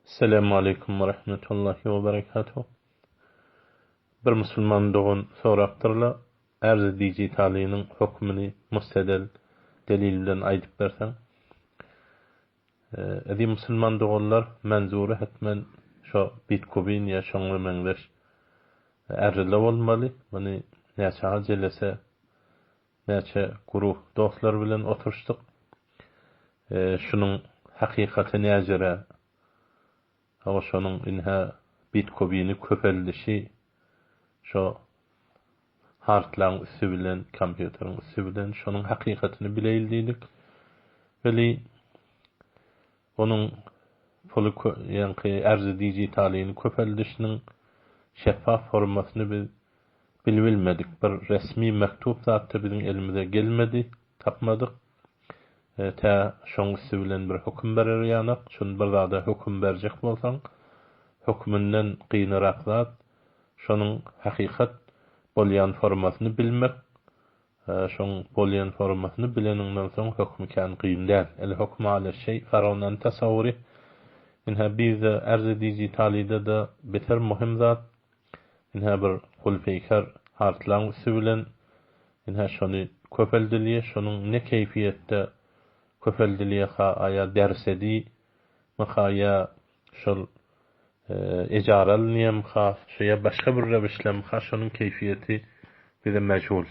Selamun Aleyküm ve Rahmetullahi ve Berekatuhu. Bir Müslüman doğun soraktırla arz dijitalinin hükmünü müstedel delil bilen aydıp bersen. Edi Müslüman doğullar menzuru hetmen şu Bitcoin ya şoňra meňzeş arzyla bolmaly. Mani näçe ajelese näçe guruh dostlar bilen oturşdyk. Şunun hakykaty näjere? Ama şonun inha Bitcoin'i köpeldişi şo hartlaň üstü bilen, kompýuteriň üstü bilen şonuň hakykatyny bileýildik. Beli onuň pulu ýa-ni arzy dijitalyny köpeldişiniň şeffaf formasyny biz bilmedik. Bir resmi mektup zatda biziň elimize gelmedi, tapmadyk. Ta şoň üstü bilen bir höküm berer ýanak, şonu bir zada höküm berjek bolsaň, hökmünden gynrak zat şonuň hakykat bolýan formasyny bilmek. Şoň bolýan formasyny bileniňden soň hökm kan gyndan. El hukmu ala şeý farawnan tasawwuri. Inha biz arz dijitalide de beter muhim zat. Inha bir gulpeýkar hartlaň sübilen inha şonu köpeldilýär, şonuň ne keýfiýetde köpeldilýär ha aya dersedi, mahaya şol ejaralniyam ha şeýa başga bir rebişlem ha şonuň keýfiýeti bize meçhul.